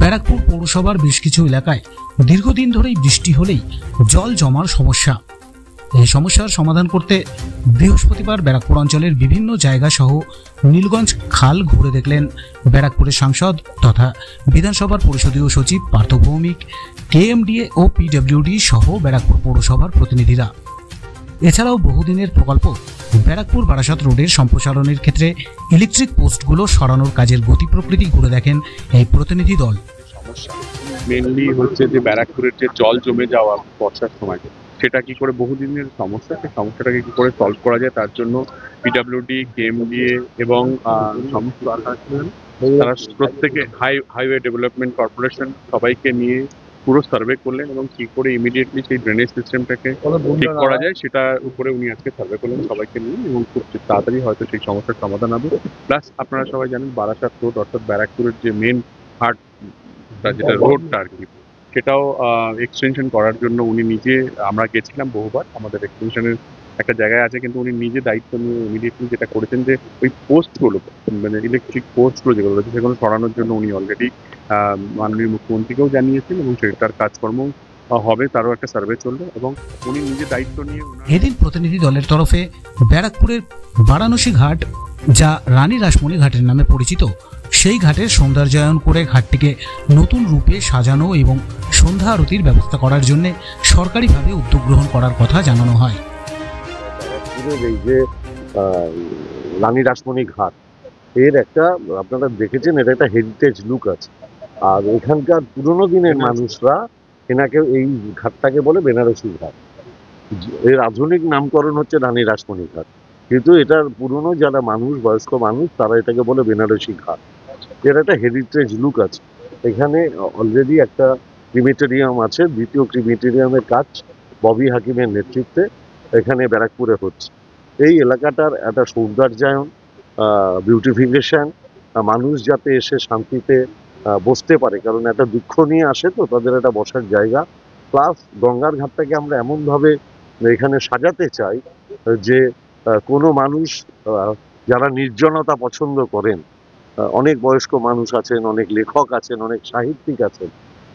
ব্যারাকপুর পৌরসভার বেশ কিছু এলাকায় দীর্ঘদিন ধরেই বৃষ্টি হলেই জল জমার সমস্যা। এই সমস্যার সমাধান করতে বৃহস্পতিবার ব্যারাকপুর অঞ্চলের বিভিন্ন জায়গা সহ নীলগঞ্জ খাল ঘুরে দেখলেন ব্যারাকপুরের সাংসদ তথা বিধানসভার পরিষদীয় সচিব পার্থ ভৌমিক, কেএমডিএ ও পিডব্লিউডি সহ ব্যারাকপুর পৌরসভার প্রতিনিধিরা। এছাড়াও বহুদিনের প্রকল্প ব্যারাকপুর বারাসাত রোডের সম্প্রসারণের ক্ষেত্রে ইলেকট্রিক পোস্টগুলো সরানোর কাজের গতি প্রকৃতি ঘুরে দেখেন এই প্রতিনিধি দল। সমস্যা মেনলি হচ্ছে যে ব্যারাকপুরের যে জল জমে যাওয়া বর্ষার সময়, সেটা কি করে বহুদিনের সমস্যা, সেই সমস্যাটাকে কি করে সলভ করা যায় তার জন্য পিডব্লিউডি, কেএমডিএ এবং সমস্ত তারা প্রত্যেকে হাইওয়ে ডেভেলপমেন্ট কর্পোরেশন সবাইকে নিয়ে পুরো সার্ভে করলেন এবং কি করে ইমিডিয়েটলি সেই ড্রেনেজ সিস্টেমটাকে ঠিক করা যায় সেটার উপরে উনি আজকে সার্ভে করলেন সবাইকে নিয়ে, এবং খুব তাড়াতাড়ি হয়তো সেই সমস্যার সমাধান হবে। প্লাস আপনারা সবাই জানেন বারাসাত রোড অর্থাৎ ব্যারাকপুরের যে মেন হার্ট যেটা রোডটা আর কি, সেটাও এক্সটেনশন করার জন্য উনি নিজে, আমরা গেছিলাম বহুবার, আমাদের এক্সটেনশনের একটা জায়গায় আছে, কিন্তু উনি নিজে দায়িত্ব নিয়ে ইমিডিয়েটলি যেটা করেছেন যে ওই পোস্টগুলো মানে ইলেকট্রিক পোস্টগুলো যেগুলো রয়েছে সেগুলো সরানোর জন্য উনি অলরেডি মাননীয় মুখ্যমন্ত্রীকেও জানিয়েছেন এবং সেটার কাজকর্ম হবে, তারও একটা সার্ভে চলবে এবং উনি নিজে দায়িত্ব নিয়ে। এদিন প্রতিনিধি দলের তরফে ব্যারাকপুরের বারাণসী ঘাট, যা রানী রাসমণি ঘাটের নামে পরিচিত, সেই ঘাটের সৌন্দর্যায়ন করে ঘাটটিকে নতুন রূপে সাজানো এবং সন্ধ্যা আরতির ব্যবস্থা করার জন্য সরকারিভাবে উদ্যোগ গ্রহণ করার কথা জানানো হয়। এই যে রানী রাসমণি ঘাট, এর একটা আপনারা দেখেছেন, এটা একটা হেরিটেজ লুক আছে। আর এখানকার পুরোনো দিনের মানুষরা এনাকে এই ঘাটটাকে বলে বেনারসি ঘাট। এর আধুনিক নামকরণ হচ্ছে রানী রাসমণি ঘাট, কিন্তু এটার পুরনো যারা মানুষ, বয়স্ক মানুষ, তারা এটাকে বলে বেনারসি ঘাট। এর একটা হেরিটেজ লুক আছে। এখানে অলরেডি একটা ক্রিমেটেরিয়াম আছে, দ্বিতীয় ক্রিমেটেরিয়ামের কাজ ববি হাকিমের নেতৃত্বে এখানে ব্যারাকপুরে হচ্ছে। এই এলাকাটার একটা সৌন্দর্যায়ন, বিউটিফিকেশন, মানুষ যাতে এসে শান্তিতে বসতে পারে, কারণ একটা দুঃখ নিয়ে আসে তো তাদের একটা বসার জায়গা। প্লাস গঙ্গার ঘাটটাকে আমরা এমনভাবে এখানে সাজাতে চাই যে কোনো মানুষ যারা নির্জনতা পছন্দ করেন, অনেক বয়স্ক মানুষ আছেন, অনেক লেখক আছেন, অনেক সাহিত্যিক আছেন,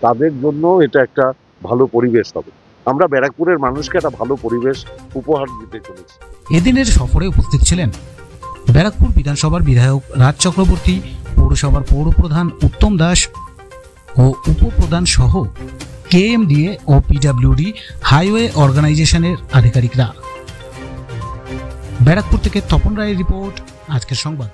তাদের জন্য এটা একটা ভালো পরিবেশ হবে। আমরা ব্যারাকপুরের মানুষকে একটা ভালো পরিবেশ উপহার দিতে চলেছি। এদিনের সফরে উপস্থিত ছিলেন ব্যারাকপুর বিধানসভার বিধায়ক রাজ চক্রবর্তী, পৌরসভার পৌরপ্রধান উত্তম দাস ও উপপ্রধান সহ কেএমডিএ ও পিডব্লিউডি হাইওয়ে অর্গানাইজেশনের আধিকারিকরা। ব্যারাকপুর থেকে তপন রায়ের রিপোর্ট, আজকের সংবাদ।